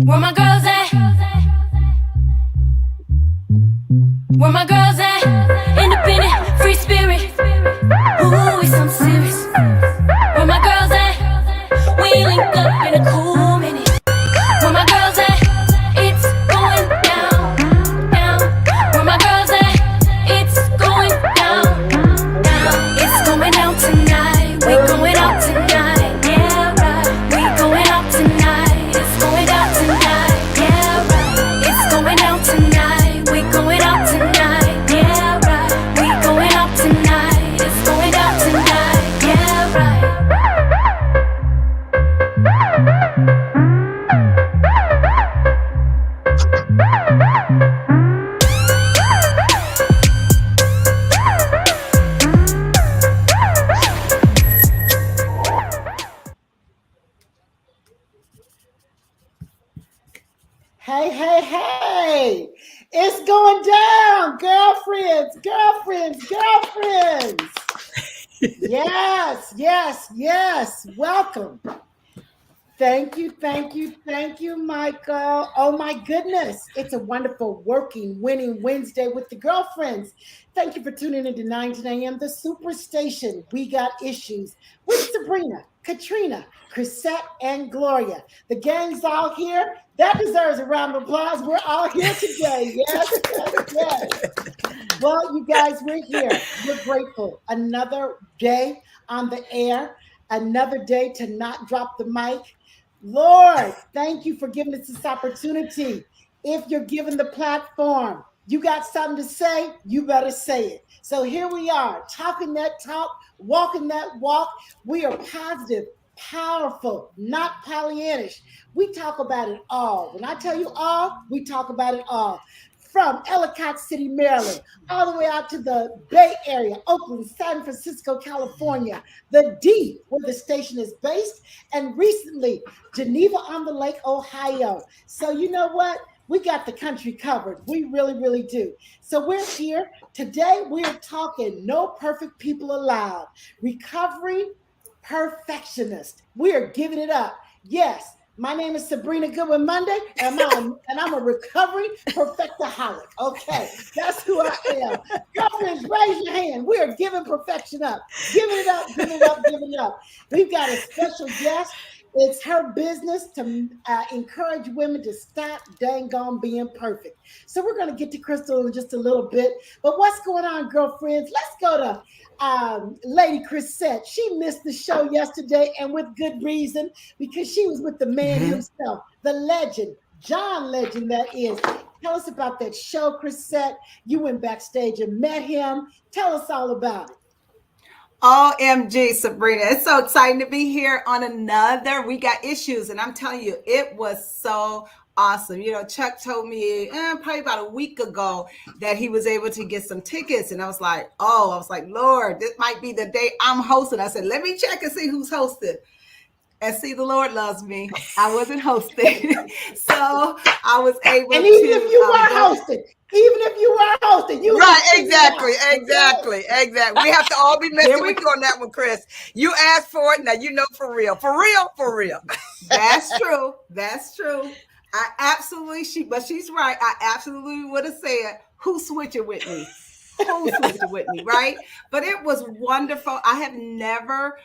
Where my girls at? Where my girls at? Independent, free spirit. Ooh, it's something serious. Where my girls at? We link up in a cool minute. Where my girls at? It's going down, down. Where my girls at? It's going down, down. It's going down tonight. We going out tonight. Yeah, right. We going out tonight. It's going down tonight. Yeah, right. It's going down tonight. We going out tonight. Yeah, right. We going out tonight. It's going down tonight. Yeah, right. Hey, hey, hey. It's going down, girlfriends, girlfriends, girlfriends. Yes, yes, yes. Welcome. Thank you, thank you, thank you, Michael. Oh my goodness. It's a wonderful working, winning Wednesday with the girlfriends. Thank you for tuning in to 9 to 9 a.m. The Superstation. We got issues with Sabrina, Caterina, Crisette, and Gloria. The gang's all here. That deserves a round of applause. We're all here today. Yes, yes, yes. Well, you guys, we're here. We're grateful. Another day on the air. Another day to not drop the mic. Lord, thank you for giving us this opportunity. If you're given the platform, you got something to say, you better say it. So here we are, talking that talk, walking that walk. We are positive, powerful, not Pollyannish. We talk about it all. When I tell you all, we talk about it all. From Ellicott City, Maryland, all the way out to the Bay Area, Oakland, San Francisco, California, the D, where the station is based, and recently, Geneva on the Lake, Ohio. So you know what? We got the country covered. We really, really do. So we're here. Today, we're talking No Perfect People Allowed. Recovery perfectionist. We are giving it up. Yes. My name is Sabrina Goodwin Monday, and I'm a recovery perfectaholic. Okay, that's who I am. Girlfriends, raise your hand. We are giving perfection up. Giving it up, giving it up, giving it up. We've got a special guest. It's her business to encourage women to stop dang on being perfect. So we're going to get to Crystal in just a little bit. But what's going on, girlfriends? Let's go to Lady Crisette. She missed the show yesterday, and with good reason, because she was with the man himself, the legend, John Legend, that is. Tell us about that show, Crisette. You went backstage and met him. Tell us all about it. OMG, Sabrina. It's so exciting to be here on another We Got Issues. And I'm telling you, it was so awesome. You know, Chuck told me probably about a week ago that he was able to get some tickets. And I was like, Lord, this might be the day I'm hosting. I said, let me check and see who's hosting. And see, the Lord loves me. I wasn't hosting. So I was able to. And even if you were hosting, you right, exactly. We have to all be messing with you on that one, Chris. You asked for it, now you know for real. That's true. I absolutely, but she's right. I absolutely would have said, who's switching with me? Right? But it was wonderful. I have never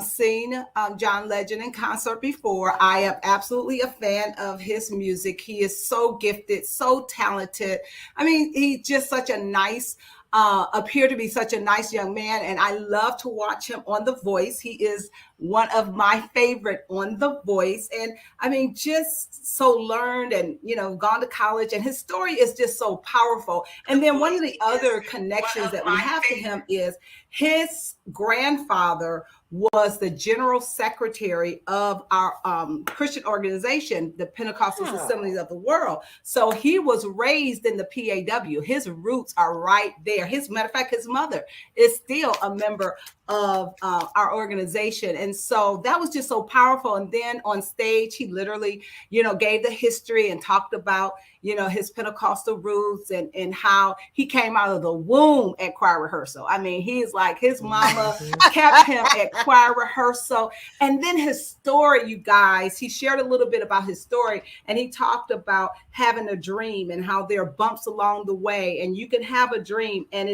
seen John Legend in concert before. I am absolutely a fan of his music. He is so gifted, so talented. I mean, he's just such a nice, appear to be such a nice young man. And I love to watch him on The Voice. He is one of my favorite on The Voice. And I mean, just so learned and, you know, gone to college. And his story is just so powerful. And then one of the other connections that we have to him is his grandfather was the general secretary of our Christian organization, the Pentecostal Assemblies of the World. So he was raised in the PAW. His roots are right there. Matter of fact, his mother is still a member of our organization. And so that was just so powerful. And then on stage, he literally, you know, gave the history and talked about, his Pentecostal roots and how he came out of the womb at choir rehearsal. I mean, he's like, his mama kept him at choir rehearsal. And then his story, you guys, he shared a little bit about his story, and he talked about having a dream and how there are bumps along the way, and you can have a dream and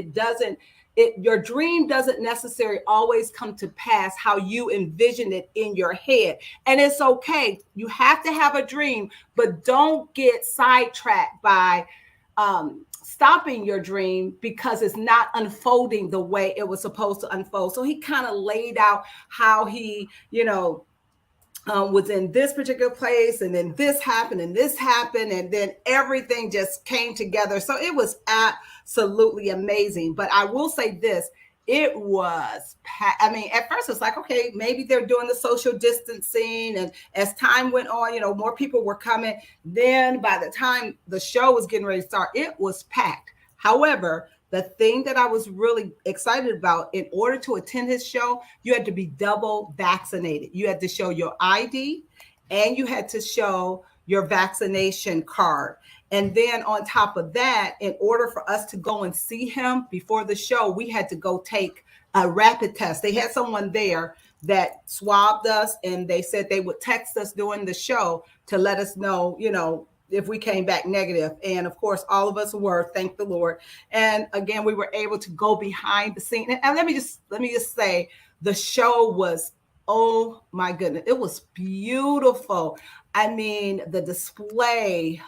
your dream doesn't necessarily always come to pass how you envision it in your head. And it's okay. You have to have a dream, but don't get sidetracked by stopping your dream because it's not unfolding the way it was supposed to unfold. So he kind of laid out how he, was in this particular place, and then this happened, and then everything just came together. So it was absolutely amazing. But I will say this, it was, at first it's like, okay, maybe they're doing the social distancing. And as time went on, more people were coming. Then by the time the show was getting ready to start, it was packed. However, the thing that I was really excited about, in order to attend his show, you had to be double vaccinated. You had to show your ID and you had to show your vaccination card. And then on top of that, in order for us to go and see him before the show, we had to go take a rapid test. They had someone there that swabbed us, and they said they would text us during the show to let us know, if we came back negative. And of course, all of us were, thank the Lord. And again, we were able to go behind the scene. And let me just say, the show was, oh my goodness, it was beautiful. I mean, the display,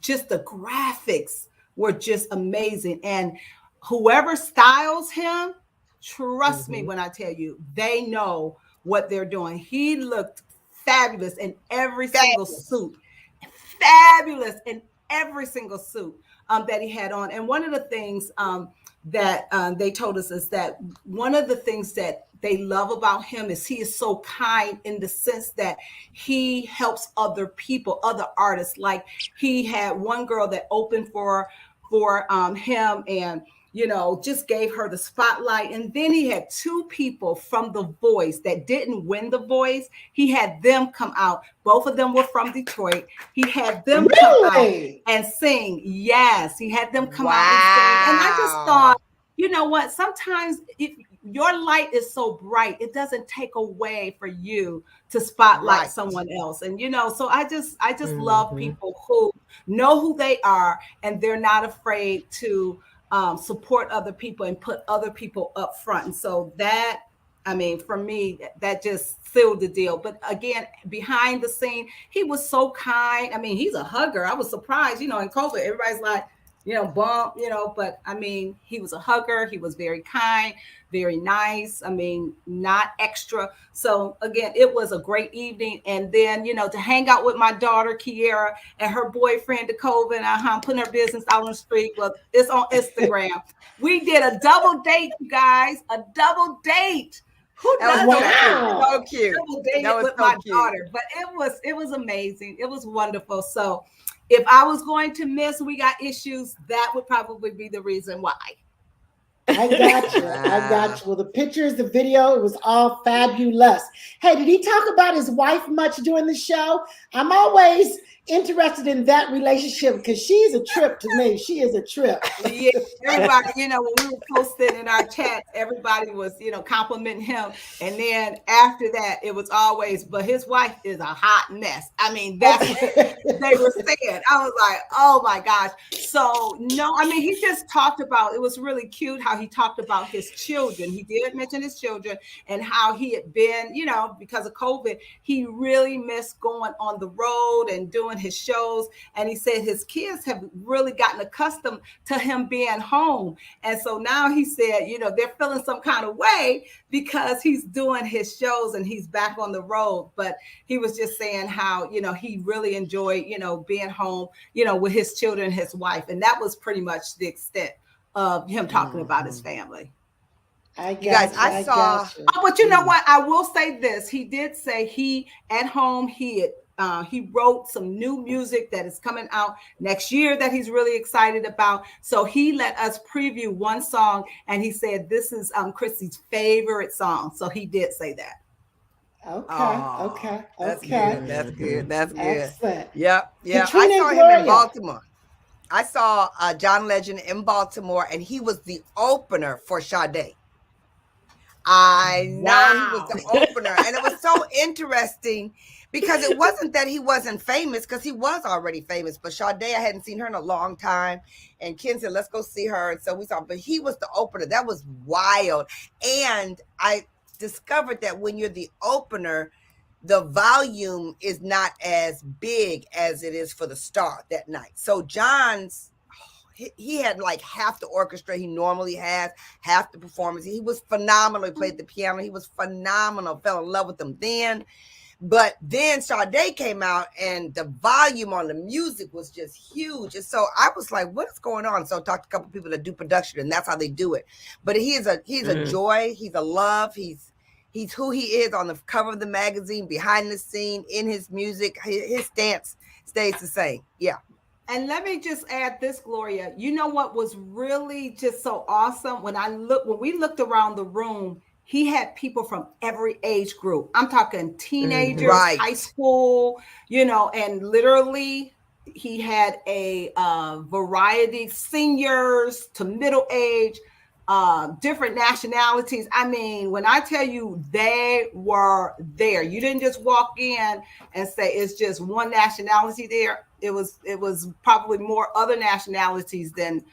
just the graphics were just amazing. And whoever styles him, trust me when I tell you, they know what they're doing. He looked fabulous in every single suit. Fabulous in every single suit that he had on. And one of the things that they told us is that one of the things that they love about him is he is so kind, in the sense that he helps other people, other artists. Like, he had one girl that opened for him, and just gave her the spotlight. And then he had two people from The Voice that didn't win The Voice. He had them come out. Both of them were from Detroit. He had them come out and sing. Yes, he had them come out and sing. And I just thought, you know what? Sometimes your light is so bright, it doesn't take away for you to spotlight someone else. And, so I just love people who know who they are, and they're not afraid to support other people and put other people up front. And so that, for me, that just sealed the deal. But again, behind the scene, he was so kind. He's a hugger. I was surprised, in COVID, everybody's like, bump, but he was a hugger. He was very kind, very nice. Not extra. So again, it was a great evening. And then, to hang out with my daughter, Kiera, and her boyfriend, DeCoven, putting her business out on the street. Well, it's on Instagram. We did a double date, you guys, a double date. Who does that? So cute. Double date with my daughter. But it was amazing. It was wonderful. So if I was going to miss, we got issues, that would probably be the reason why. I got you. I got you. Well, the pictures, the video, it was all fabulous. Hey, did he talk about his wife much during the show? I'm always interested in that relationship because she's a trip to me. She is a trip. Yeah, everybody, when we were posting in our chat, everybody was, complimenting him. And then after that, it was always, but his wife is a hot mess. That's what they were saying. I was like, oh my gosh. So no, he just talked about, it was really cute how he talked about his children. He did mention his children and how he had been, because of COVID, he really missed going on the road and doing his shows. And he said his kids have really gotten accustomed to him being home. And so now he said, they're feeling some kind of way because he's doing his shows and he's back on the road. But he was just saying how, he really enjoyed, being home, with his children, his wife. And that was pretty much the extent of him talking about his family. I saw. Oh, but you know what? I will say this. He did say he wrote some new music that is coming out next year that he's really excited about. So he let us preview one song, and he said this is Chrissy's favorite song. So he did say that. Okay. That's good. That's good. That's good. Excellent. Yep. Katrina I saw and him in Gloria. Baltimore. I saw John Legend in Baltimore, and he was the opener for Sade. I know he was the opener, and it was so interesting because it wasn't that he wasn't famous, because he was already famous. But Sade, I hadn't seen her in a long time, and Ken said, "Let's go see her." And so we saw. But he was the opener. That was wild, and I discovered that when you're the opener, the volume is not as big as it is for the star that night. So John's, he had like half the orchestra he normally has, half the performance. He was phenomenal. He played the piano. He was phenomenal. Fell in love with him then. But then Sade came out, and the volume on the music was just huge. And so I was like, what is going on? So I talked to a couple of people that do production, and that's how they do it. But he's a joy. He's a love. He's who he is on the cover of the magazine, behind the scene, in his music. His stance stays the same. Yeah. And let me just add this, Gloria. You know what was really just so awesome? When we looked around the room, he had people from every age group. I'm talking teenagers, right. High school, and literally he had a variety, seniors to middle age, different nationalities. I mean, when I tell you they were there, you didn't just walk in and say it's just one nationality there. It was probably more other nationalities than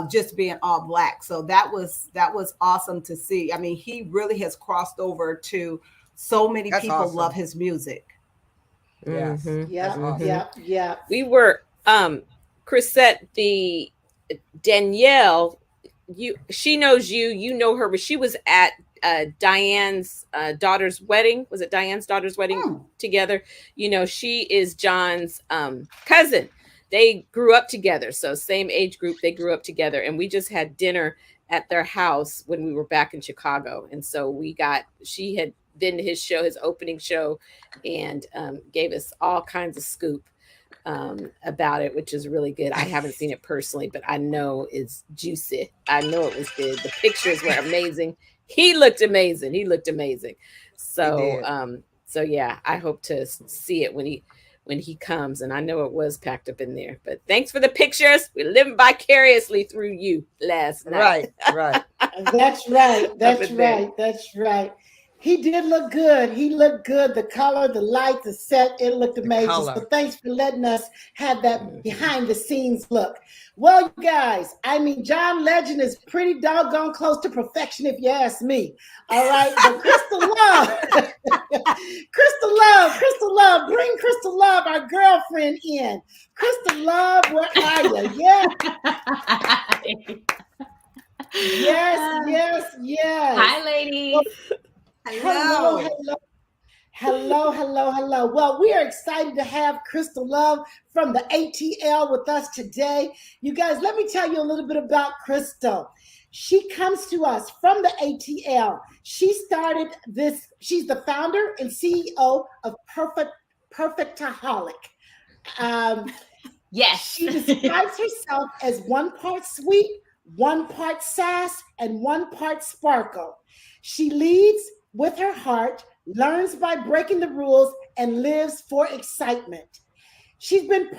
just being all Black. So that was awesome to see. I mean, he really has crossed over to so many people awesome. Love his music. Yes. Mm-hmm. Yeah. We were Chrisette the Danielle. She knows you. You know her, but she was at Diane's daughter's wedding. Was it Diane's daughter's wedding together? She is John's cousin. They grew up together. So same age group, they grew up together. And we just had dinner at their house when we were back in Chicago. And so she had been to his show, his opening show, and gave us all kinds of scoop about it, which is really good. I haven't seen it personally, but I know it's juicy. I know it was good. The pictures were amazing. He looked amazing. So yeah, I hope to see it when he comes, and I know it was packed up in there. But thanks for the pictures. We're living vicariously through you last night. Right. That's right. He did look good. The color, the light, the set, it looked amazing. So thanks for letting us have that behind the scenes look. Well, you guys, I mean, John Legend is pretty doggone close to perfection, if you ask me. All right. But Crystal Love, bring Crystal Love, our girlfriend, in. Crystal Love, where are you? Yeah. Yes. Hi, ladies. Hello. Well, we are excited to have Crystal Love from the ATL with us today. You guys, let me tell you a little bit about Crystal. She comes to us from the ATL. She started this. She's the founder and CEO of Perfectaholic. Yes. She describes herself as one part sweet, one part sass, and one part sparkle. She leads with her heart, learns by breaking the rules, and lives for excitement. She's been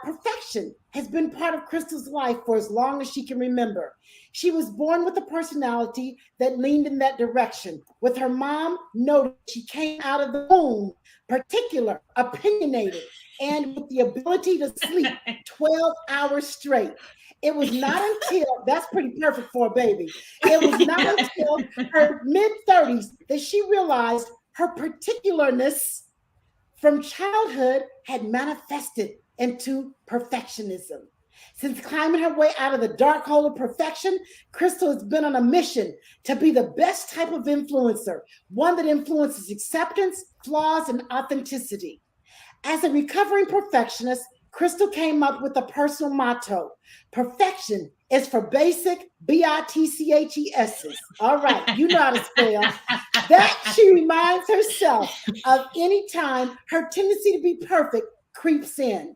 perfection has been part of Crystal's life for as long as she can remember. She was born with a personality that leaned in that direction. With her mom, noted she came out of the womb particular, opinionated, and with the ability to sleep 12 hours straight. It was not until, that's pretty perfect for a baby. It was not until her mid-30s that she realized her particularness from childhood had manifested into perfectionism. Since climbing her way out of the dark hole of perfection, Crystal has been on a mission to be the best type of influencer, one that influences acceptance, flaws, and authenticity. As a recovering perfectionist, Crystal came up with a personal motto: perfection is for basic bitchesses. All right, you know how to spell. That she reminds herself of any time her tendency to be perfect creeps in.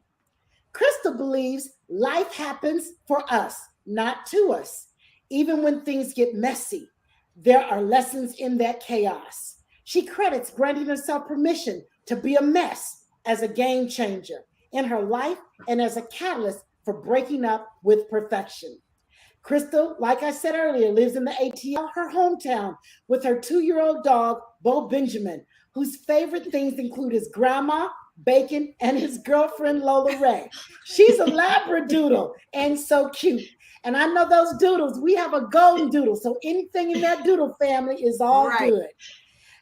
Crystal believes life happens for us, not to us. Even when things get messy, there are lessons in that chaos. She credits granting herself permission to be a mess as a game changer in her life and as a catalyst for breaking up with perfection. Crystal, like I said earlier, lives in the ATL, her hometown, with her 2-year-old dog, Bo Benjamin, whose favorite things include his grandma, bacon, and his girlfriend, Lola Ray. She's a Labradoodle and so cute. And I know those doodles, we have a golden doodle, so anything in that doodle family is all good.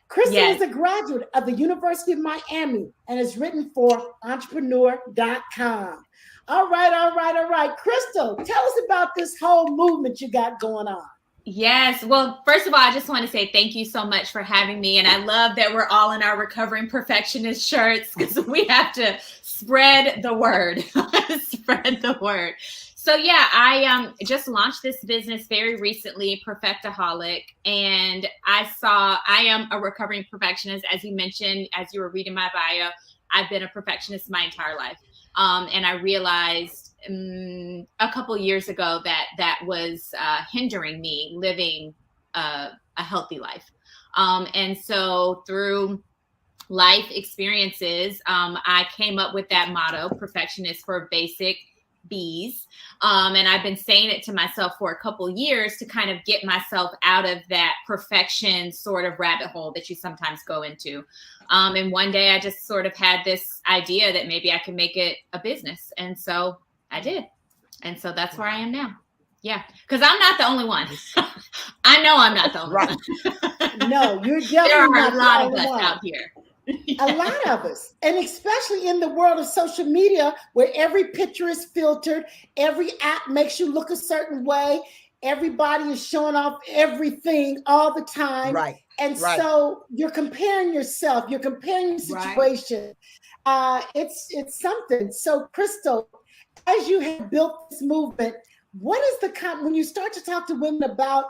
Crystal is a graduate of the University of Miami and has written for entrepreneur.com. All right. Crystal, tell us about this whole movement you got going on. Yes. Well, first of all, I just want to say thank you so much for having me. And I love that we're all in our Recovering Perfectionist shirts because we have to spread the word. Spread the word. So yeah, I just launched this business very recently, Perfectaholic, and I am a recovering perfectionist. As you mentioned, as you were reading my bio, I've been a perfectionist my entire life. And I realized a couple years ago that was hindering me living a healthy life. And so through life experiences, I came up with that motto, perfectionist for basic B's. And I've been saying it to myself for a couple years to kind of get myself out of that perfection sort of rabbit hole that you sometimes go into. And one day I just sort of had this idea that maybe I could make it a business. And so I did. And so that's where I am now. Yeah. Because I'm not the only one. I know I'm not the only one. No, you're definitely there are not a lot the of only us one. out here. A lot of us, and especially in the world of social media where every picture is filtered, every app makes you look a certain way, everybody is showing off everything all the time. And so you're comparing yourself, you're comparing your situation. It's something. So Crystal, as you have built this movement, what is when you start to talk to women about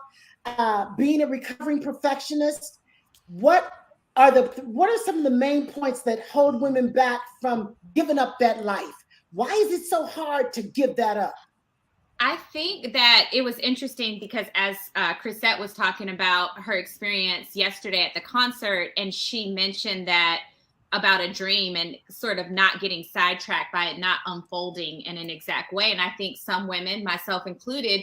being a recovering perfectionist, what are some of the main points that hold women back from giving up that life? Why is it so hard to give that up? I think that it was interesting because as Crisette was talking about her experience yesterday at the concert, and she mentioned that about a dream and sort of not getting sidetracked by it not unfolding in an exact way. And I think some women, myself included,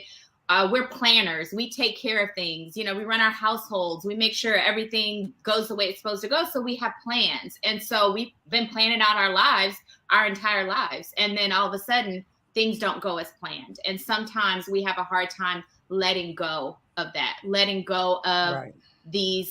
we're planners. We take care of things. You know, we run our households. We make sure everything goes the way it's supposed to go. So we have plans. And so we've been planning out our lives, our entire lives. And then all of a sudden, things don't go as planned. And sometimes we have a hard time letting go of that, letting go of the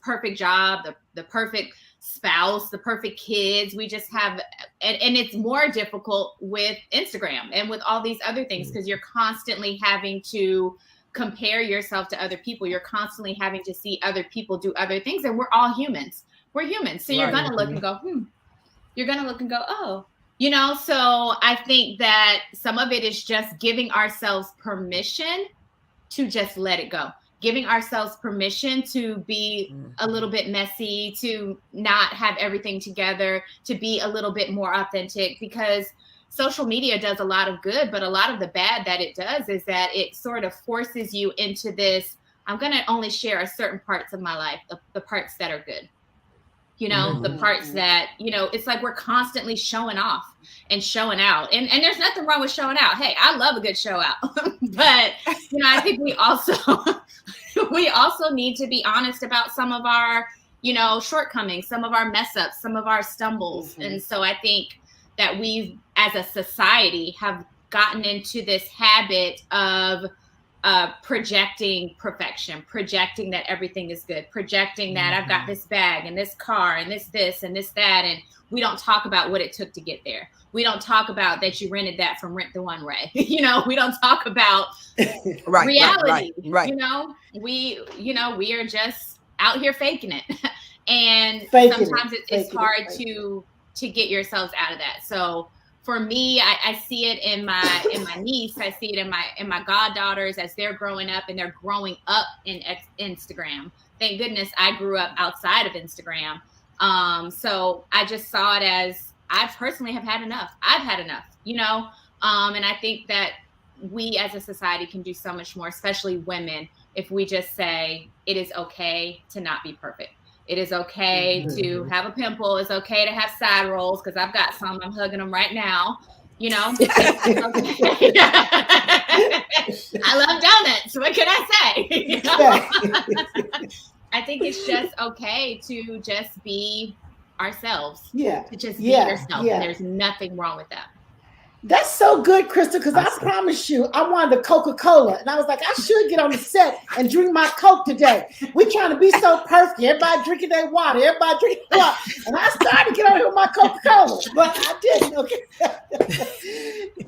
perfect job, the perfect spouse, the perfect kids. We just have, and it's more difficult with Instagram and with all these other things because you're constantly having to compare yourself to other people. You're constantly having to see other people do other things, and we're all humans. We're humans. So you're going to look and go, you're going to look and go, oh, you know, so I think that some of it is just giving ourselves permission to just let it go. Giving ourselves permission to be a little bit messy, to not have everything together, to be a little bit more authentic, because social media does a lot of good, but a lot of the bad that it does is that it sort of forces you into this, I'm going to only share a certain parts of my life, the parts that are good. You know, the parts that, you know, it's like we're constantly showing off and showing out. And there's nothing wrong with showing out. Hey, I love a good show out. But, you know, I think we also need to be honest about some of our, you know, shortcomings, some of our mess ups, some of our stumbles. And so I think that we as a society have gotten into this habit of projecting perfection, projecting that everything is good, projecting that I've got this bag and this car and this and this, that. And we don't talk about what it took to get there. We don't talk about that you rented that from Rent the One Ray. You know, we don't talk about reality. You know, we are just out here faking it. And sometimes it's hard to get yourselves out of that. So for me, I see it in my niece. I see it in my goddaughters as they're growing up, and they're growing up in Instagram. Thank goodness I grew up outside of Instagram. So I just saw it as I personally have had enough. I've had enough, you know. And I think that we as a society can do so much more, especially women, if we just say it is okay to not be perfect. It is okay to have a pimple. It's okay to have side rolls, because I've got some. I'm hugging them right now. You know, I love donuts. What can I say? You know? I think it's just okay to just be ourselves. Yeah. To just be yourself. Yeah. And there's nothing wrong with that. That's so good, Crystal, because I promise you, I wanted a Coca-Cola. And I was like, I should get on the set and drink my Coke today. We're trying to be so perfect. Everybody drinking their water. Everybody drinking water. And I started to get on here with my Coca-Cola. But I didn't, okay?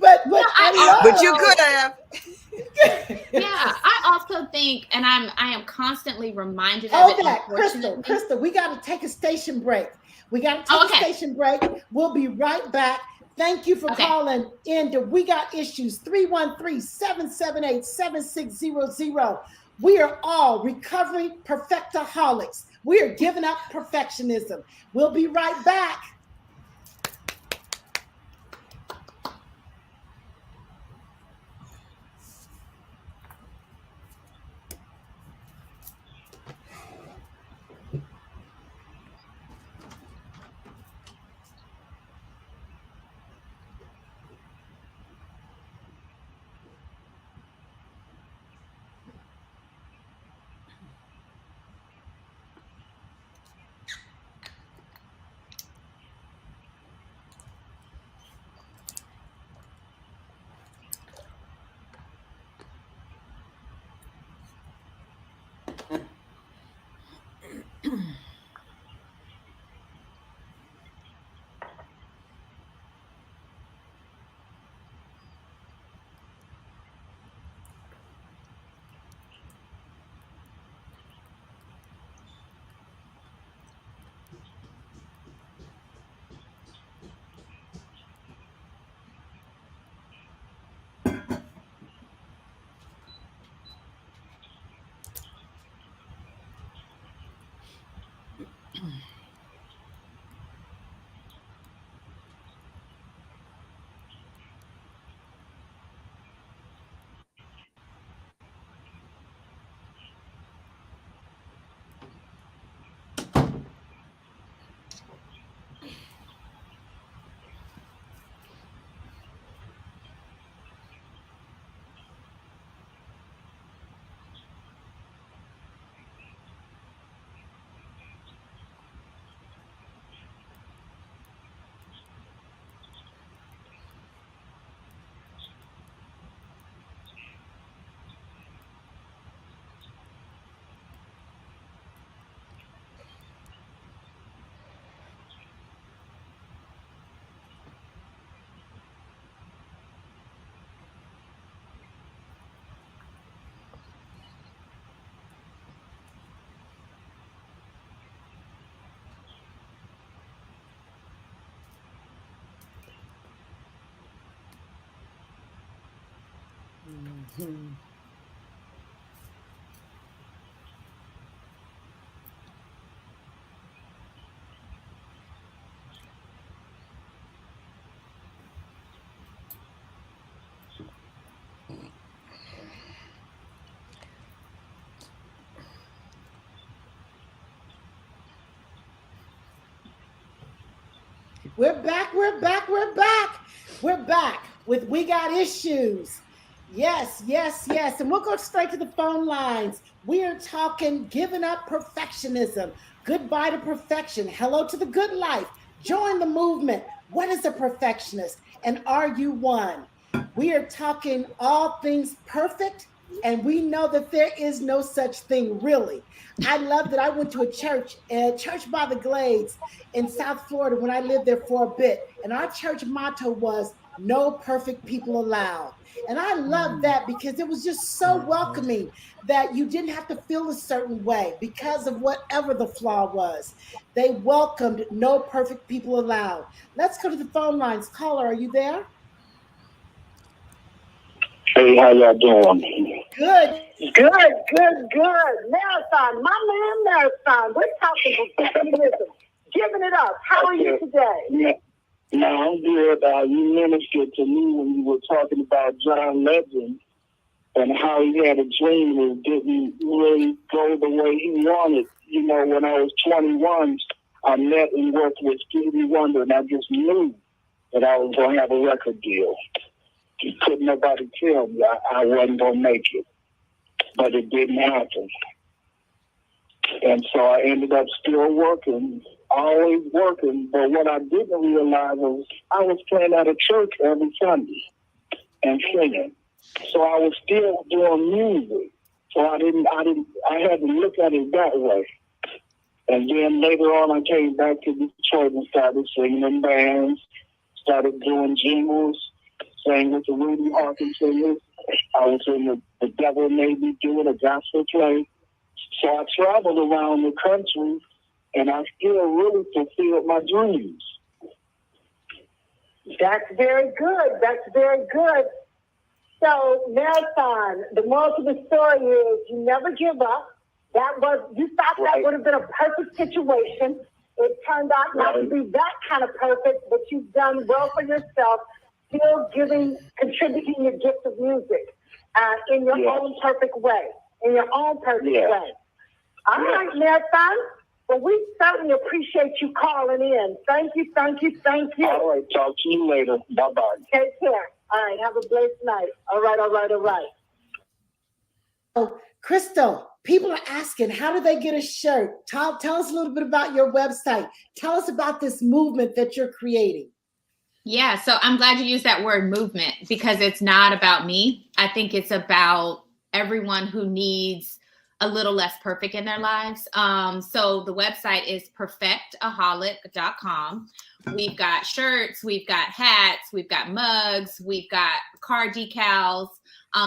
but you could have. Yeah, I also think, and I am constantly reminded of it. Crystal, we got to take a station break. Station break. We'll be right back. Thank you for calling in to We Got Issues, 313-778-7600. We are all recovering perfectaholics. We are giving up perfectionism. We'll be right back. We're back with We Got Issues. Yes. And we'll go straight to the phone lines. We are talking giving up perfectionism. Goodbye to perfection. Hello to the good life. Join the movement. What is a perfectionist? And are you one? We are talking all things perfect, and we know that there is no such thing, really. I love that I went to a church by the Glades in South Florida when I lived there for a bit. And our church motto was, no perfect people allowed. And I love that because it was just so welcoming that you didn't have to feel a certain way because of whatever the flaw was. They welcomed no perfect people allowed. Let's go to the phone lines. Caller, are you there? Hey, how y'all doing? Good. Marathon, my man Marathon. We're talking professionalism. Giving it up. How are you today? Yeah. No, I'm good. You ministered to me when you were talking about John Legend and how he had a dream that didn't really go the way he wanted. you know, when I was 21, I met and worked with Stevie Wonder, and I just knew that I was going to have a record deal. Couldn't nobody tell me I wasn't going to make it, but it didn't happen. And so I ended up still working, always working. But what I didn't realize was I was playing at a church every Sunday and singing. So I was still doing music. So I had to look at it that way. And then later on, I came back to Detroit and started singing in bands, started doing jingles, sang with the Rudy Hawkins singers. I was in the Devil Made Me Do It, a gospel play. So I traveled around the country, and I still really fulfilled my dreams. That's very good. That's very good. So, Marathon, the moral to the story is you never give up. You thought that would have been a perfect situation. It turned out not to be that kind of perfect, but you've done well for yourself, still contributing your gift of music in your own perfect way. In your own perfect way. All right, Marathon. Well, we certainly appreciate you calling in. Thank you, thank you, thank you. All right, talk to you later. Bye-bye. Take care. All right, have a blessed night. All right, all right, all right. Oh, Crystal, people are asking, how do they get a shirt? Tell us a little bit about your website. Tell us about this movement that you're creating. Yeah, so I'm glad you used that word movement because it's not about me. I think it's about everyone who needs a little less perfect in their lives. So the website is perfectaholic.com. We've got shirts, we've got hats, we've got mugs, we've got car decals.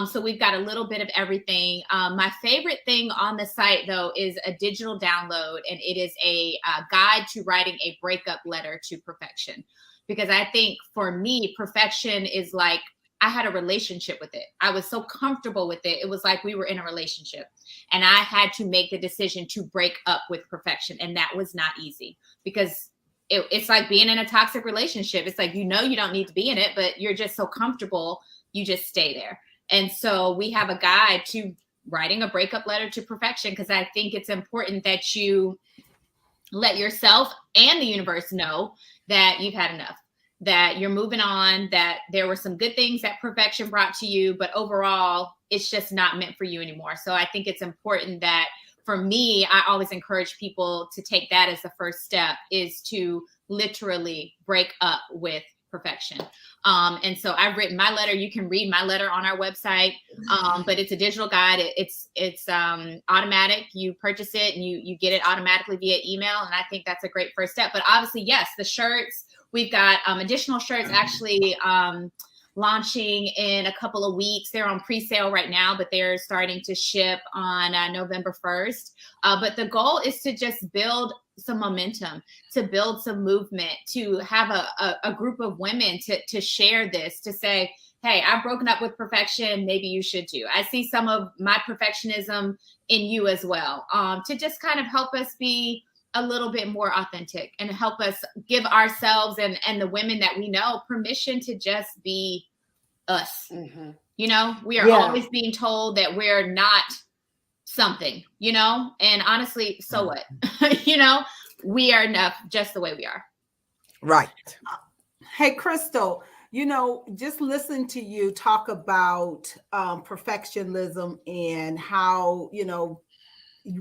So we've got a little bit of everything. My favorite thing on the site, though, is a digital download, and it is a guide to writing a breakup letter to perfection. Because I think for me, perfection is like, I had a relationship with it. I was so comfortable with it. It was like we were in a relationship, and I had to make the decision to break up with perfection. And that was not easy because it's like being in a toxic relationship. It's like, you know, you don't need to be in it, but you're just so comfortable. You just stay there. And so we have a guide to writing a breakup letter to perfection, because I think it's important that you let yourself and the universe know that you've had enough, that you're moving on, that there were some good things that perfection brought to you, but overall, it's just not meant for you anymore. So I think it's important that, for me, I always encourage people to take that as the first step, is to literally break up with perfection. And so I've written my letter. You can read my letter on our website, but it's a digital guide. It's automatic. You purchase it and you get it automatically via email. And I think that's a great first step. But obviously, yes, the shirts, we've got additional shirts actually launching in a couple of weeks. They're on pre-sale right now, but they're starting to ship on November 1st. But the goal is to just build some momentum, to build some movement, to have a group of women to share this, to say, hey, I've broken up with perfection. Maybe you should too. I see some of my perfectionism in you as well, to just kind of help us be a little bit more authentic and help us give ourselves and the women that we know permission to just be us. Mm-hmm. You know, we are always being told that we're not something, you know, and honestly, so what? You know, we are enough just the way we are. Right. Hey, Crystal, you know, just listen to you talk about perfectionism and how, you know,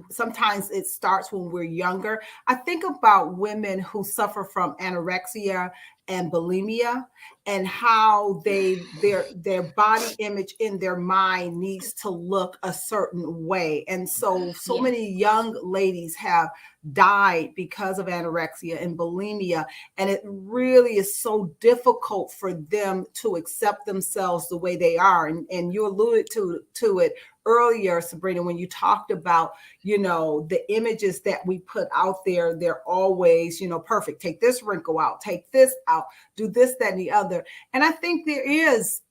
sometimes it starts when we're younger. I think about women who suffer from anorexia and bulimia, and how their body image in their mind needs to look a certain way. And so many young ladies have died because of anorexia and bulimia. And it really is so difficult for them to accept themselves the way they are. And you alluded to it earlier, Sabrina, when you talked about, you know, the images that we put out there, they're always, you know, perfect. Take this wrinkle out, take this out, do this, that, and the other. And I think there is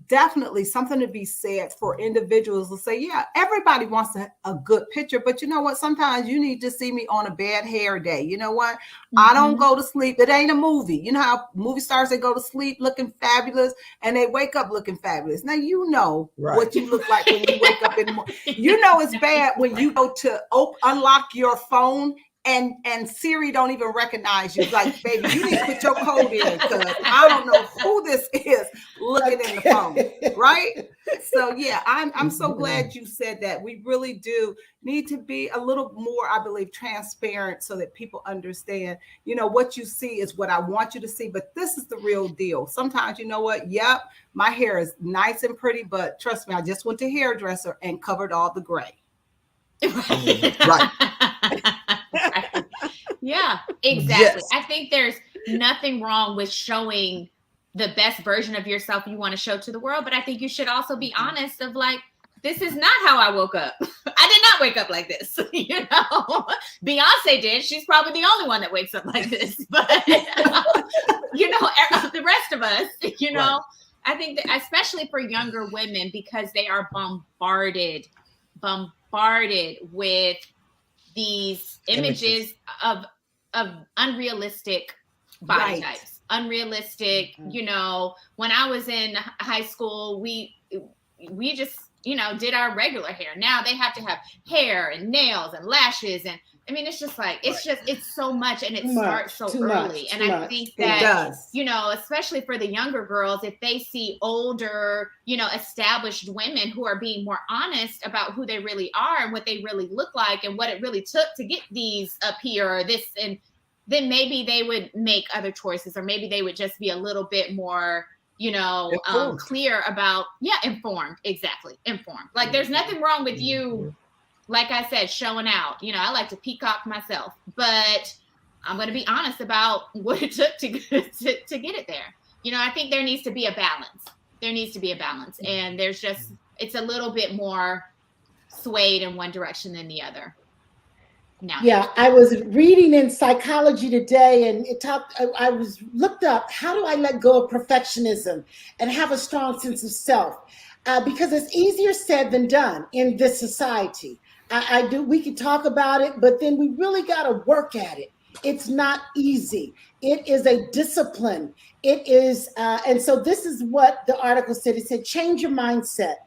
definitely something to be said for individuals to say, yeah, everybody wants a good picture, but you know what? Sometimes you need to see me on a bad hair day. You know what? I don't go to sleep. It ain't a movie. You know how movie stars, they go to sleep looking fabulous and they wake up looking fabulous. Now, you know what you look like when you wake up in the morning. You know it's bad when you go to unlock your phone and Siri don't even recognize you. Like, baby, you need to put your code in because I don't know who this is looking in the phone, right? So yeah, I'm so glad you said that. We really do need to be a little more, I believe, transparent so that people understand, you know, what you see is what I want you to see, but this is the real deal. Sometimes, you know what? Yep, my hair is nice and pretty, but trust me, I just went to hairdresser and covered all the gray. Right. Yeah, exactly. Yes. I think there's nothing wrong with showing the best version of yourself you want to show to the world, but I think you should also be honest of like, this is not how I woke up. I did not wake up like this. You know, Beyonce did. She's probably the only one that wakes up like this, but you know, the rest of us, you know, I think that especially for younger women, because they are bombarded with these images of unrealistic body types, unrealistic, you know, when I was in high school, we just, you know, did our regular hair. Now they have to have hair and nails and lashes. And I mean, it's just like, it's so much and it starts so early. And I think that, you know, especially for the younger girls, if they see older, you know, established women who are being more honest about who they really are and what they really look like and what it really took to get these up here or this, and then maybe they would make other choices, or maybe they would just be a little bit more, you know, clear about, informed. Exactly. Informed. Like there's nothing wrong with you, like I said, showing out. You know, I like to peacock myself, but I'm going to be honest about what it took to get it there. You know, I think there needs to be a balance. There needs to be a balance. And there's just, it's a little bit more swayed in one direction than the other. Now. Yeah, I was reading in psychology today, and I was looked up, how do I let go of perfectionism and have a strong sense of self? Because it's easier said than done in this society. We can talk about it, but then we really got to work at it. It's not easy. It is a discipline. It is, and so this is what the article said. It said, change your mindset.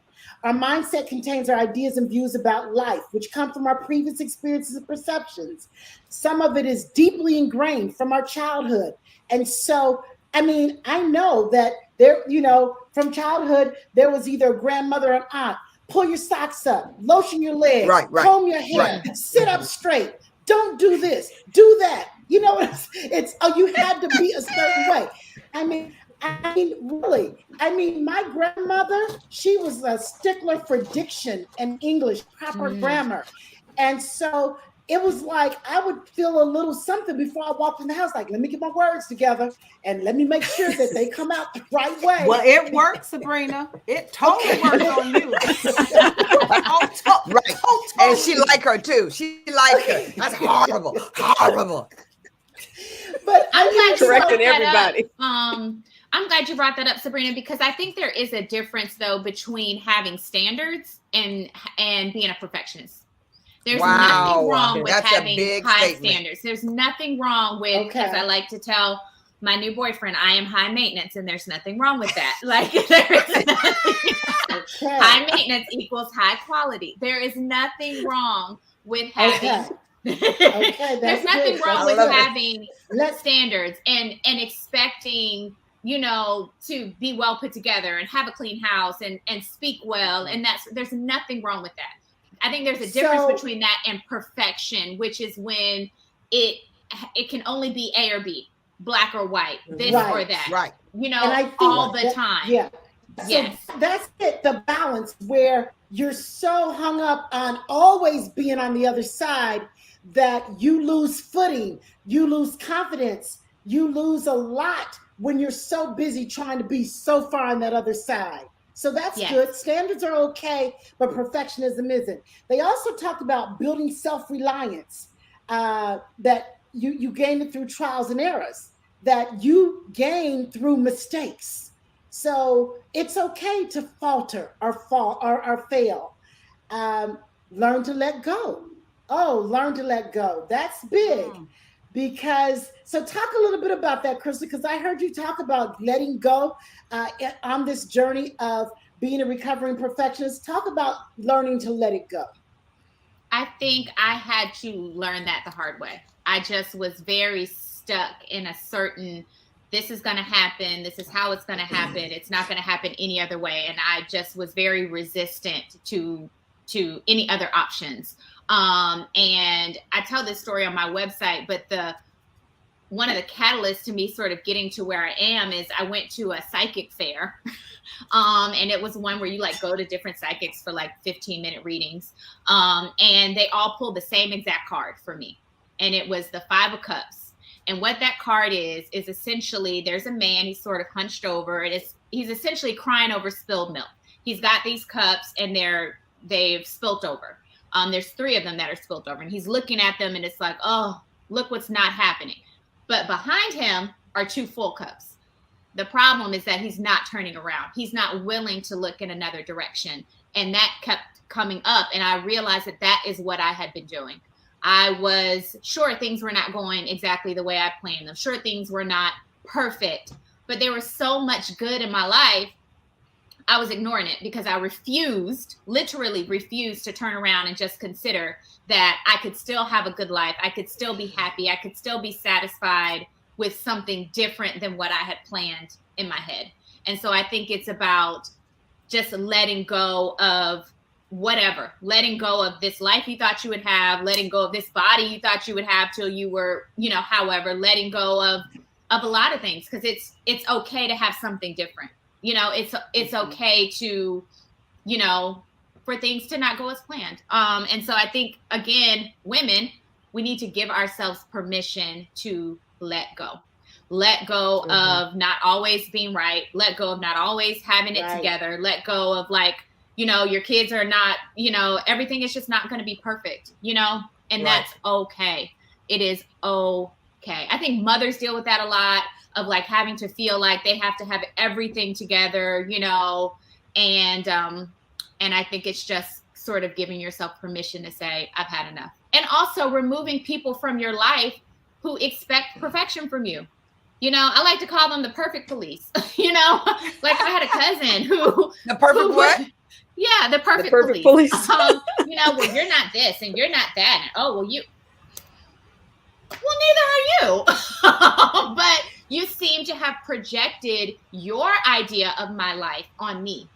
Our mindset contains our ideas and views about life, which come from our previous experiences and perceptions. Some of it is deeply ingrained from our childhood. And so, I mean, I know that there, you know, from childhood, there was either a grandmother or an aunt. Pull your socks up, lotion your legs, comb your hair, sit up straight. Don't do this, do that. You know, it's you had to be a certain way. I mean, really. I mean, my grandmother, she was a stickler for diction and English, proper grammar. And so it was like, I would feel a little something before I walked in the house, like, let me get my words together and let me make sure that they come out the right way. Well, it works, Sabrina. It totally works on you. And she like her too. She like her. That's horrible. Horrible. But I'm correcting everybody. I'm glad you brought that up, Sabrina, because I think there is a difference, though, between having standards and being a perfectionist. There's nothing wrong with having high standards. There's nothing wrong with, as I like to tell my new boyfriend, I am high maintenance, and there's nothing wrong with that. Like, there is nothing. High maintenance equals high quality. There is nothing wrong with having. There's nothing wrong with having standards and expecting, you know, to be well put together and have a clean house and speak well. And there's nothing wrong with that. I think there's a difference between that and perfection, which is when it can only be A or B, black or white, this or that, you know, all the time. Yeah. So that's it, the balance where you're so hung up on always being on the other side that you lose footing, you lose confidence, you lose a lot when you're so busy trying to be so far on that other side. So that's good. Standards are okay, but perfectionism isn't. They also talked about building self-reliance, that you gain it through trials and errors, that you gain through mistakes. So it's okay to falter or fall or fail. Learn to let go. Oh, learn to let go. That's big. Because, so talk a little bit about that, Krista, because I heard you talk about letting go on this journey of being a recovering perfectionist. Talk about learning to let it go. I think I had to learn that the hard way. I just was very stuck in a certain, this is going to happen. This is how it's going to happen. It's not going to happen any other way. And I just was very resistant to any other options. And I tell this story on my website, but one of the catalysts to me sort of getting to where I am is I went to a psychic fair. And it was one where you like go to different psychics for like 15-minute readings. And they all pulled the same exact card for me. And it was the 5 of Cups. And what that card is essentially, there's a man, he's sort of hunched over, and he's essentially crying over spilled milk. He's got these cups and they've spilt over. There's 3 of them that are spilt over, and he's looking at them and it's like, oh, look what's not happening. But behind him are 2 full cups. The problem is that he's not turning around. He's not willing to look in another direction. And that kept coming up. And I realized that is what I had been doing. I was sure things were not going exactly the way I planned them. Sure, things were not perfect, but there was so much good in my life. I was ignoring it because I literally refused to turn around and just consider that I could still have a good life. I could still be happy. I could still be satisfied with something different than what I had planned in my head. And so I think it's about just letting go of whatever, letting go of this life you thought you would have, letting go of this body you thought you would have till you were, however, letting go of a lot of things, because it's okay to have something different. It's okay to, for things to not go as planned. And so I think, again, women, we need to give ourselves permission to let go of not always being right. Let go of not always having it together. Let go of your kids are not, everything is just not going to be perfect, and that's okay. It is okay. I think mothers deal with that a lot, of having to feel like they have to have everything together, and I think it's just sort of giving yourself permission to say, I've had enough. And also removing people from your life who expect perfection from you. I like to call them the perfect police. I had a cousin who the perfect what? Yeah, the perfect police. Well, you're not this and you're not that. And, neither are you. But you seem to have projected your idea of my life on me.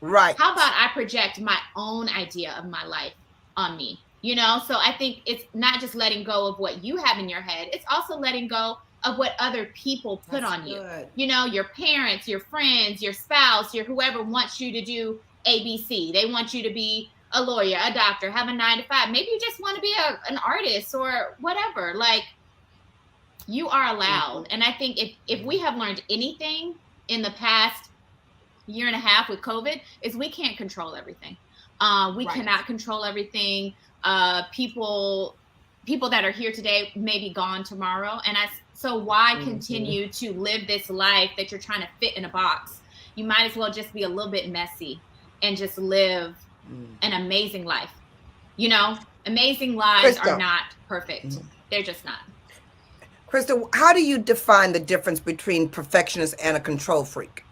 Right. How about I project my own idea of my life on me? So I think it's not just letting go of what you have in your head. It's also letting go of what other people put on you. Your parents, your friends, your spouse, your whoever wants you to do ABC. They want you to be a lawyer, a doctor, have a 9-to-5. Maybe you just want to be an artist or whatever. You are allowed. And I think if we have learned anything in the past year and a half with COVID, is we can't control everything. We cannot control everything. People that are here today may be gone tomorrow. And so why continue to live this life that you're trying to fit in a box? You might as well just be a little bit messy and just live an amazing life. Amazing lives are not perfect. They're just not. Krista, how do you define the difference between perfectionist and a control freak?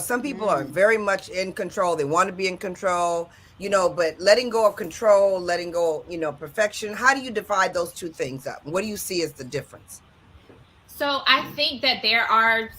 Some people are very much in control. They want to be in control, but letting go of control, letting go, perfection. How do you divide those two things up? What do you see as the difference? So I think that there are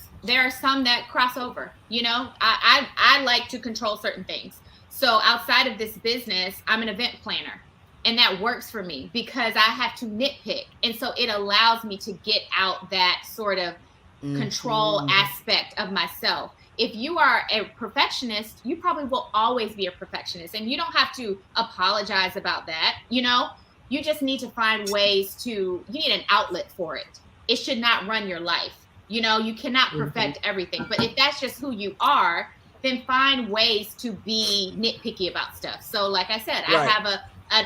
some that cross over. I like to control certain things. So outside of this business, I'm an event planner, and that works for me because I have to nitpick. And so it allows me to get out that sort of control aspect of myself. If you are a perfectionist, you probably will always be a perfectionist, and you don't have to apologize about that. You just need to find ways you need an outlet for it. It should not run your life. You cannot perfect everything, but if that's just who you are, then find ways to be nitpicky about stuff. So like I said, I have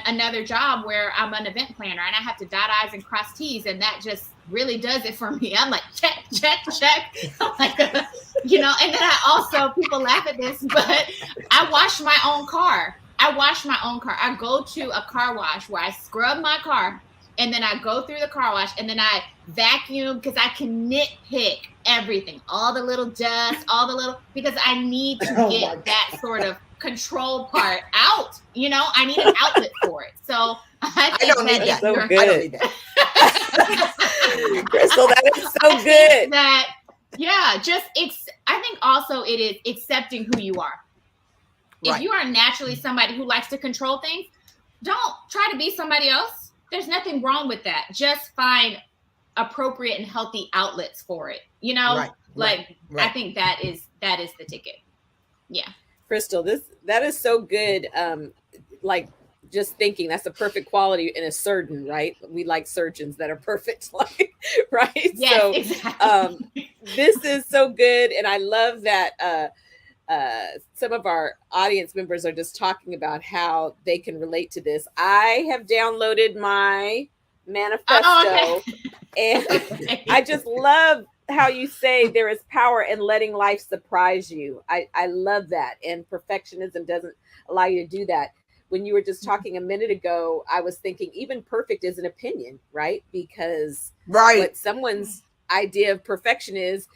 another job where I'm an event planner and I have to dot I's and cross T's, and that just really does it for me. I'm like, check, check, check. I'm like, you know, and then I also, people laugh at this, but I wash my own car. I go to a car wash where I scrub my car, and then I go through the car wash, and then I vacuum, because I can nitpick everything, all the little dust, because I need to get that sort of control part out. You know, I need an outlet for it. So I don't need that. So good. I don't need that. Crystal, that is so good. I think also it is accepting who you are. If you are naturally somebody who likes to control things, don't try to be somebody else. There's nothing wrong with that. Just find appropriate and healthy outlets for it. You know, I think that is the ticket. Yeah. Crystal, that is so good. Like, just thinking that's a perfect quality in a surgeon, right? We like surgeons that are perfect, like, right? Yes, so exactly. This is so good. And I love that some of our audience members are just talking about how they can relate to this. I have downloaded my manifesto and I just love how you say there is power in letting life surprise you. I love that. And perfectionism doesn't allow you to do that. When you were just talking a minute ago, I was thinking even perfect is an opinion, right? Because what someone's idea of perfection is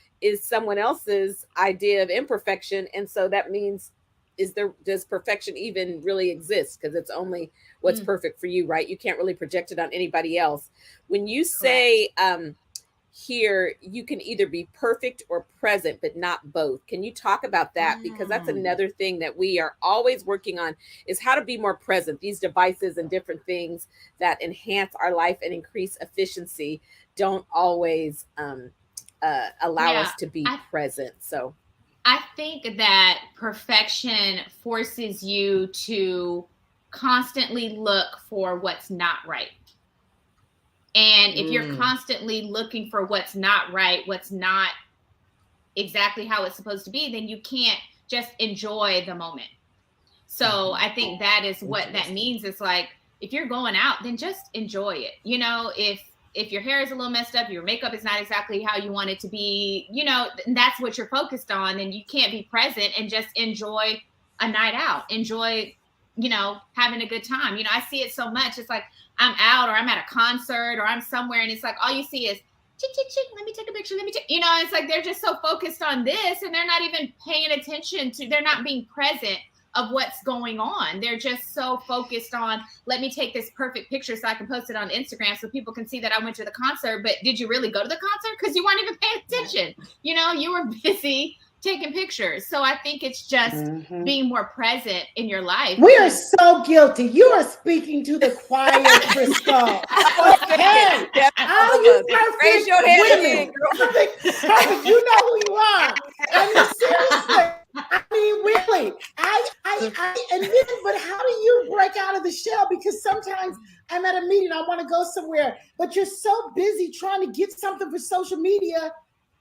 someone else's idea of imperfection. And so that means, does perfection even really exist? Because it's only what's perfect for you, right? You can't really project it on anybody else. When you say here, you can either be perfect or present, but not both. Can you talk about that? Because that's another thing that we are always working on, is how to be more present. These devices and different things that enhance our life and increase efficiency don't always allow us to be present. So I think that perfection forces you to constantly look for what's not right. And if you're constantly looking for what's not right, what's not exactly how it's supposed to be, then you can't just enjoy the moment. So I think that is what that means. It's like, if you're going out, then just enjoy it. You know, if your hair is a little messed up, your makeup is not exactly how you want it to be, you know, that's what you're focused on, then you can't be present and just enjoy a night out. Enjoy, you know, having a good time. You know, I see it so much. It's like, I'm out or I'm at a concert or I'm somewhere and it's like, all you see is chick, chick, chick, let me take a picture. You know, it's like, they're just so focused on this and they're not even paying attention to, they're not being present of what's going on. They're just so focused on, let me take this perfect picture so I can post it on Instagram so people can see that I went to the concert. But did you really go to the concert? Because you weren't even paying attention. You know, you were busy taking pictures. So I think it's just being more present in your life. We are so guilty. You are speaking to the choir, Crystal. Okay. All you perfect raise your hand women. Perfect. You know who you are. I mean, seriously. I mean, really. And then, but how do you break out of the shell? Because sometimes I'm at a meeting, I want to go somewhere, but you're so busy trying to get something for social media.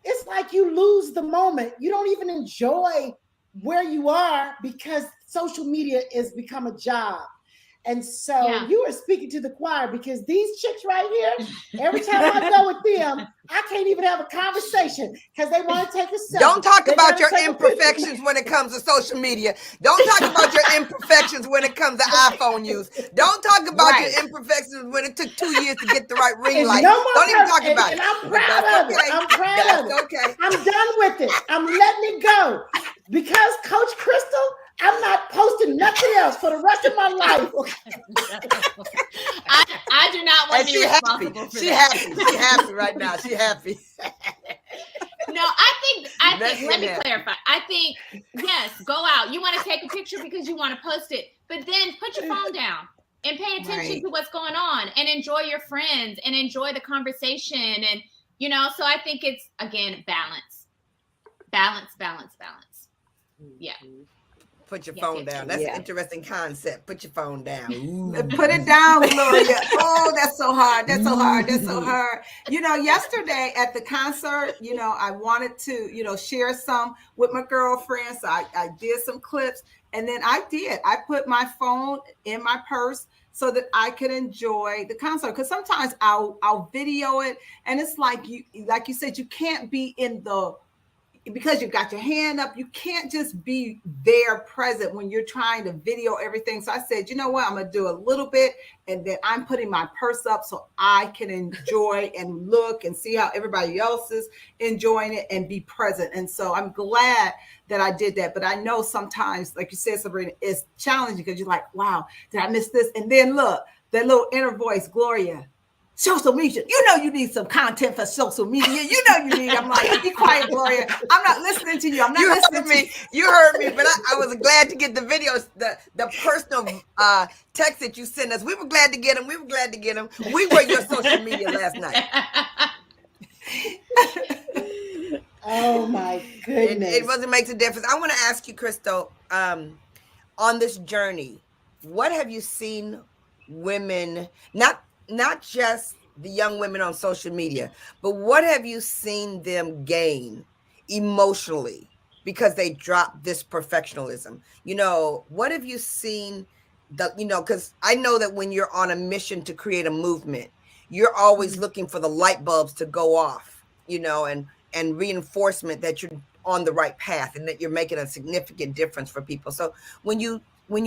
It's like you lose the moment. You don't even enjoy where you are because social media has become a job. And so you are speaking to the choir, because these chicks right here, every time I go with them, I can't even have a conversation because they want to take a selfie. Don't talk about your imperfections when it comes to social media. Don't talk about your imperfections when it comes to iPhone use. Don't talk about your imperfections when it took 2 years to get the right ring light. Don't even talk about it. And I'm proud of it. I'm proud of it. Okay. I'm done with it. I'm letting it go. Because Coach Crystal, I'm not posting nothing else for the rest of my life. I do not want to be responsible for that. She's happy right now. She's happy. No, I think, let me clarify. I think, yes, go out. You want to take a picture because you want to post it, but then put your phone down and pay attention to what's going on and enjoy your friends and enjoy the conversation. And, you know, so I think it's, again, balance. Yeah. Put your phone down. That's an interesting concept. Put your phone down. Put it down, Gloria. Oh, that's so hard. That's so hard. That's so hard. You know, yesterday at the concert, you know, I wanted to, you know, share some with my girlfriends. So I did some clips, and then I put my phone in my purse so that I could enjoy the concert. Because sometimes I'll video it, and it's like you said, you can't be in because you've got your hand up, you can't just be there present when you're trying to video everything. So I said, you know what, I'm going to do a little bit, and then I'm putting my purse up so I can enjoy and look and see how everybody else is enjoying it and be present. And so I'm glad that I did that. But I know sometimes, like you said, Sabrina, it's challenging because you're like, wow, did I miss this? And then look, that little inner voice, Gloria, social media, you need some content for social media. You need. I'm like, be quiet, Gloria. I'm not listening to you. I'm not listening to you. You heard me, but I was glad to get the videos, the personal text that you sent us. We were glad to get them. We were your social media last night. Oh my goodness. It wasn't makes a difference. I want to ask you, Crystal, on this journey, what have you seen women, not just the young women on social media, but what have you seen them gain emotionally because they dropped this perfectionism? What have you seen because I know that when you're on a mission to create a movement, you're always looking for the light bulbs to go off, and reinforcement that you're on the right path and that you're making a significant difference for people. So when you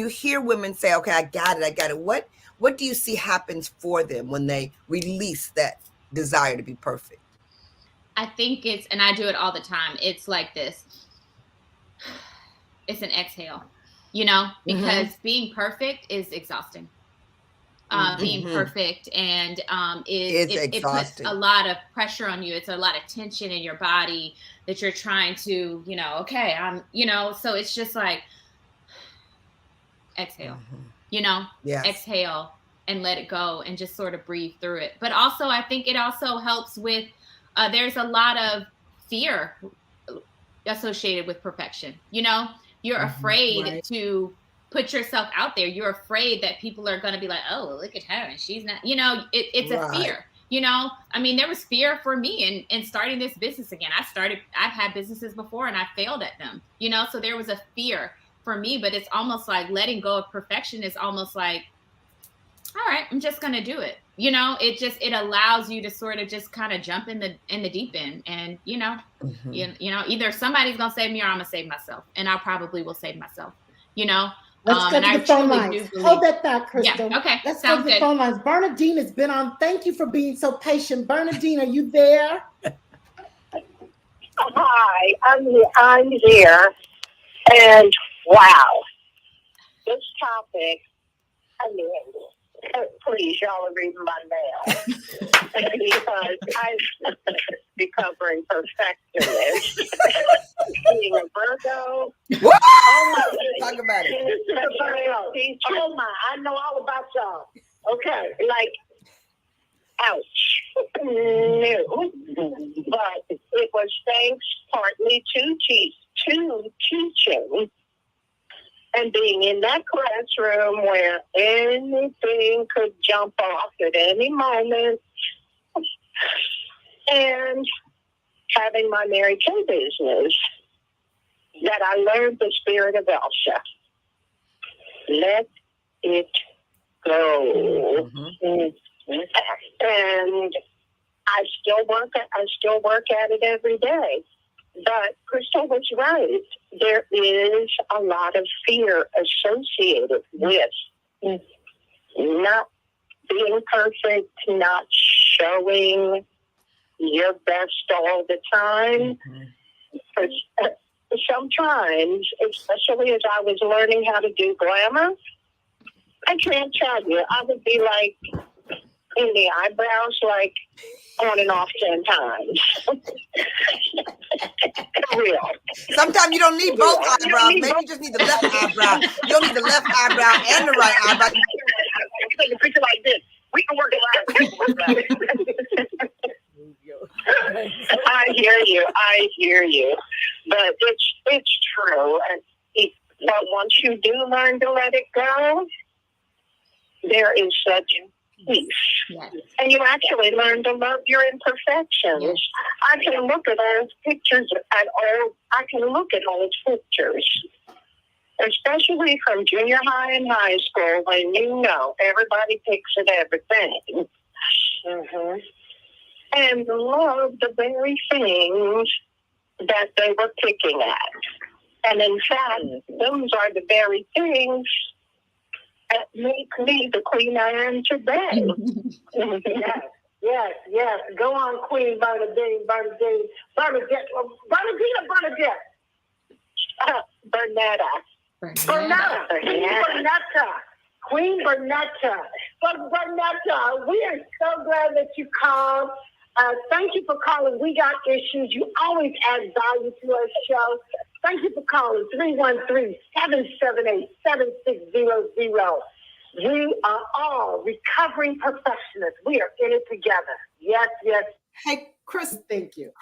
hear women say, okay, I got it, what do you see happens for them when they release that desire to be perfect? I think and I do it all the time, it's like this. It's an exhale, because being perfect is exhausting. Being perfect and it puts a lot of pressure on you. It's a lot of tension in your body that you're trying to, okay, so it's just like exhale, exhale and let it go and just sort of breathe through it. But also, I think it also helps with, there's a lot of fear associated with perfection. You're afraid to put yourself out there. You're afraid that people are going to be like, oh, look at her, and she's not, it's a fear, I mean, there was fear for me in starting this business again. I've had businesses before and I failed at them, so there was a fear for me, but it's almost like letting go of perfection is almost like, all right, I'm just going to do it. It allows you to sort of just kind of jump in the deep end, and, either somebody's going to save me or I'm going to save myself, and I probably will save myself, Let's go to the phone lines. Hold that thought, Crystal. Yeah, okay. Let's go to the phone lines. Bernadine has been on. Thank you for being so patient. Bernadine, are you there? Hi, I'm here. And wow, this topic, please, y'all are reading my mail. Because I'm recovering perfectionist. Being a Virgo. What? Talk about it. I know all about y'all. Okay, like, ouch. No. But it was thanks partly to teaching and being in that classroom where anything could jump off at any moment, and having my Mary Kay business, that I learned the spirit of Elsa. Let it go. And I still work at it every day. But Crystal was right. There is a lot of fear associated with not being perfect, not showing your best all the time. Sometimes, especially as I was learning how to do glamour, I can't tell you, I would be like in the eyebrows, like on and off 10 times. Real. Sometimes you don't need both eyebrows. Maybe you just need the left eyebrow. You don't need the left eyebrow and the right eyebrow. Take a picture like this. We can work it out. I hear you. But it's true. But once you do learn to let it go, there is such peace. Yes. And you actually learn to love your imperfections. Yes. I can look at old pictures especially from junior high and high school, when everybody picks at everything. Mm-hmm. And love the very things that they were picking at. And in fact, those are the very things that make me the queen I am today. Yes. Go on, Queen Bernadette. Bernadette. Queen Bernetta. But Bernetta, we are so glad that you called. Thank you for calling. We Got Issues. You always add value to our show. Thank you for calling 313-778-7600. We are all recovering perfectionists. We are in it together. Yes. Hey, Chris. Thank you.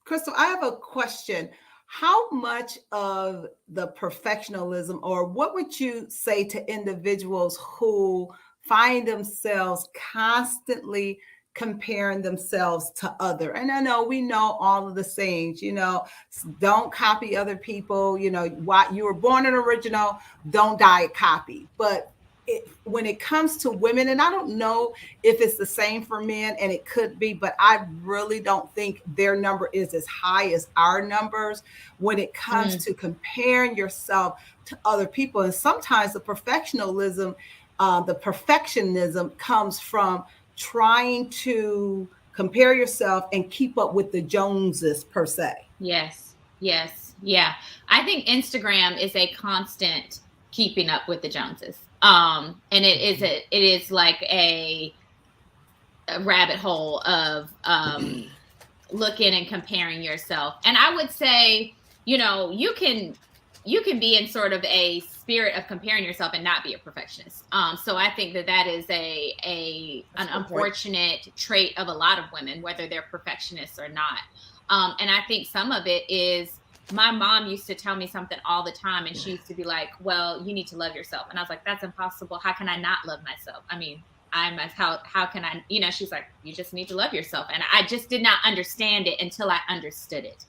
Crystal, I have a question. How much of the perfectionism, or what would you say to individuals who find themselves constantly comparing themselves to other? And I know we know all of the sayings, don't copy other people, why you were born an original, don't die a copy. But when it comes to women, and I don't know if it's the same for men, and it could be, but I really don't think their number is as high as our numbers when it comes to comparing yourself to other people. And sometimes the perfectionism comes from trying to compare yourself and keep up with the Joneses per se. Yes. Yeah. I think Instagram is a constant keeping up with the Joneses. And it is like a rabbit hole of looking and comparing yourself. And I would say, you can be in sort of a spirit of comparing yourself and not be a perfectionist. So I think that is an unfortunate trait of a lot of women, whether they're perfectionists or not. And I think some of it is, my mom used to tell me something all the time, and she used to be like, well, you need to love yourself. And I was like, that's impossible. How can I not love myself? I mean, how can I, she's like, you just need to love yourself. And I just did not understand it until I understood it.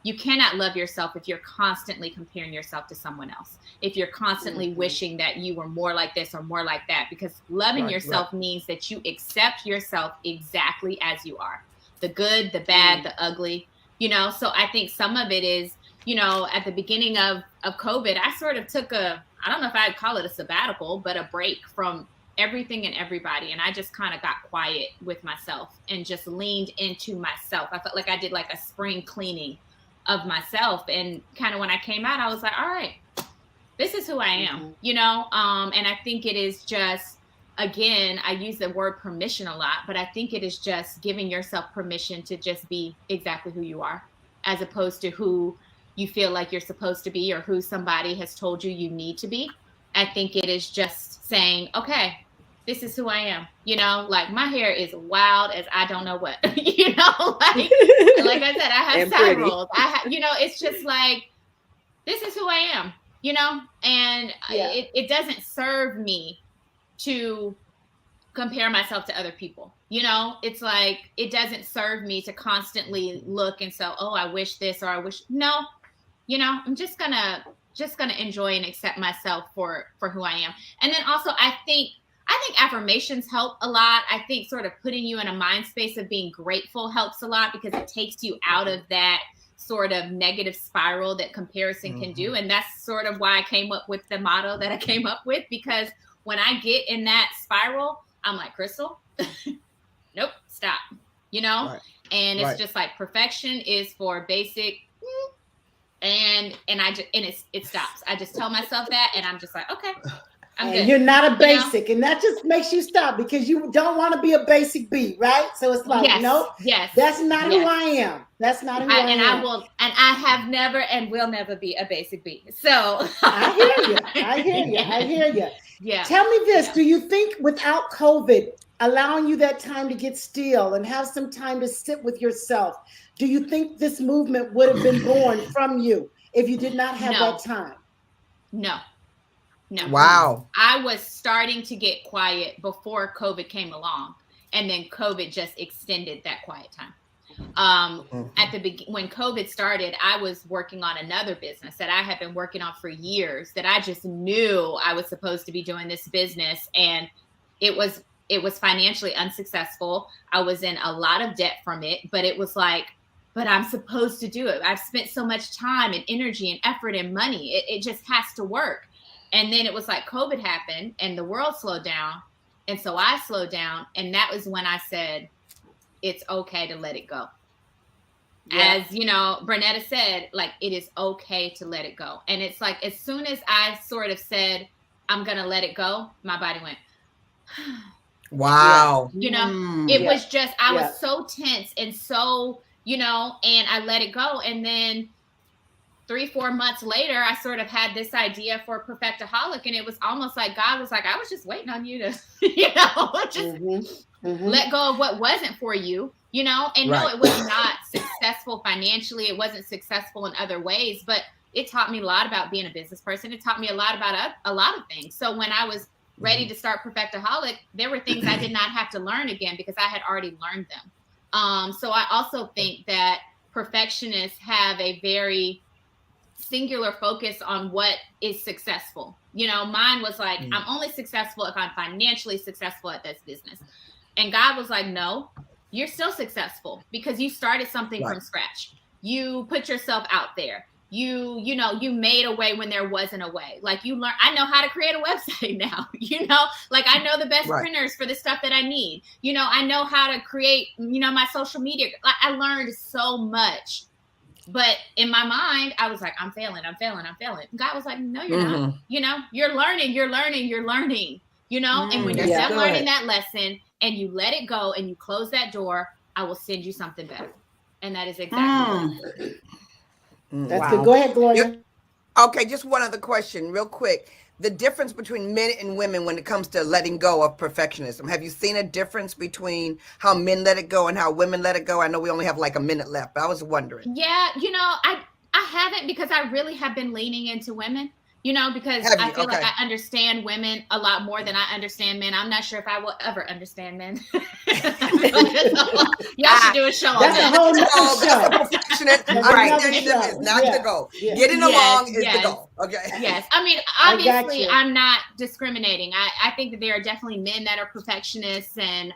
You cannot love yourself if you're constantly comparing yourself to someone else. If you're constantly wishing that you were more like this or more like that, because loving yourself means that you accept yourself exactly as you are. The good, the bad, the ugly. So I think some of it is, at the beginning of COVID, I sort of took I don't know if I'd call it a sabbatical, but a break from everything and everybody. And I just kind of got quiet with myself and just leaned into myself. I felt like I did like a spring cleaning of myself. And kind of when I came out, I was like, all right, this is who I am, and I think it is just, again, I use the word permission a lot, but I think it is just giving yourself permission to just be exactly who you are, as opposed to who you feel like you're supposed to be or who somebody has told you need to be. I think it is just saying, okay, this is who I am. Like my hair is wild as I don't know what, like I said, I have side rolls. It's just like, this is who I am, and it doesn't serve me to compare myself to other people. It's like, it doesn't serve me to constantly look and say, oh, I wish this, or I wish, no, I'm just gonna enjoy and accept myself for who I am. And then also I think affirmations help a lot. I think sort of putting you in a mind space of being grateful helps a lot, because it takes you out of that sort of negative spiral that comparison can do. And that's sort of why I came up with the motto that I came up with, because when I get in that spiral, I'm like, Crystal, nope, stop, right. And it's just like, perfection is for basic, and it stops. I just tell myself that, and I'm just like, okay, I'm good. You're not a basic, and that just makes you stop, because you don't want to be a basic B, right? So it's like, nope, that's not who I am. That's not who I am. And I have never and will never be a basic B. So I hear you. Yeah. Tell me this: do you think without COVID allowing you that time to get still and have some time to sit with yourself, do you think this movement would have been born from you if you did not have that time? No. Wow. I was starting to get quiet before COVID came along, and then COVID just extended that quiet time. at the beginning, when COVID started, I was working on another business that I had been working on for years, that I just knew I was supposed to be doing this business. And it was financially unsuccessful. I was in a lot of debt from it, but it was like, but I'm supposed to do it. I've spent so much time and energy and effort and money. It just has to work. And then it was like COVID happened and the world slowed down. And so I slowed down. And that was when I said, it's okay to let it go. Yeah. As you know, Bernetta said, like, it is okay to let it go. And it's like, as soon as I sort of said, I'm going to let it go, my body went, wow. You know, it was just, I was so tense and so, you know, and I let it go. And then 3-4 months later, I sort of had this idea for Perfectaholic, and it was almost like God was like, I was just waiting on you to, you know, just let go of what wasn't for you, you know, and no, it was not successful financially. It wasn't successful in other ways, but it taught me a lot about being a business person. It taught me a lot about a lot of things. So when I was ready to start Perfectaholic, there were things I did not have to learn again because I had already learned them. So I also think that perfectionists have a very singular focus on what is successful. You know, mine was like, I'm only successful if I'm financially successful at this business. And God was like, no, you're still successful because you started something from scratch. You put yourself out there. You know, you made a way when there wasn't a way. Like you learn, I know how to create a website now, you know, like I know the best printers for the stuff that I need. You know, I know how to create, you know, my social media. Like I learned so much, but in my mind, I was like, I'm failing. God was like, no, you're not, you know, you're learning, you know, and when you're done learning that lesson and you let it go and you close that door, I will send you something better. And that is exactly what That's good. Go ahead, Gloria. Okay, just one other question real quick. The difference between men and women when it comes to letting go of perfectionism. Have you seen a difference between how men let it go and how women let it go? I know we only have like a minute left, but I was wondering. Yeah, you know, I haven't, because I really have been leaning into women. You know, because I feel like I understand women a lot more than I understand men. I'm not sure if I will ever understand men. Y'all should do a show on that. That's a whole nother show. Perfectionism is not the goal. Getting along is the goal. Okay. Yes. I mean, obviously, I'm not discriminating. I think that there are definitely men that are perfectionists and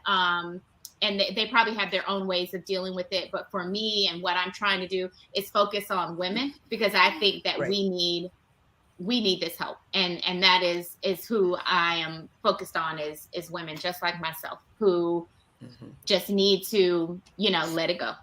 they probably have their own ways of dealing with it. But for me and what I'm trying to do is focus on women, because I think that we need this help, and that is who I am focused on is women just like myself who just need to, you know, let it go.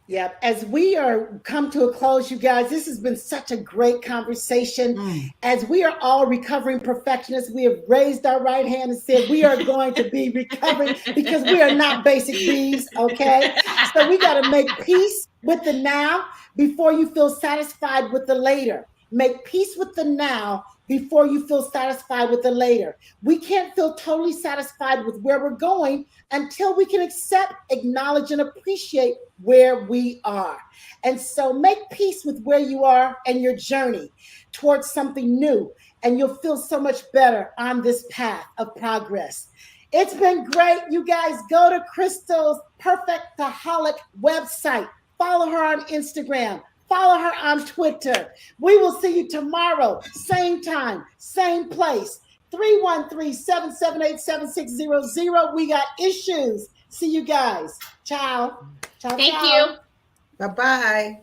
Yeah, as we are come to a close, you guys, this has been such a great conversation. As we are all recovering perfectionists, we have raised our right hand and said we are going to be recovering because we are not basic bees, okay? So we got to make peace with the now before you feel satisfied with the later. Make peace with the now before you feel satisfied with the later. We can't feel totally satisfied with where we're going until we can accept, acknowledge, and appreciate where we are. And so make peace with where you are and your journey towards something new, and you'll feel so much better on this path of progress. It's been great. You guys go to Crystal's Perfectaholic website. Follow her on Instagram. Follow her on Twitter. We will see you tomorrow, same time, same place. 313-778-7600. We got issues. See you guys. Ciao. Ciao. Thank you. Bye-bye.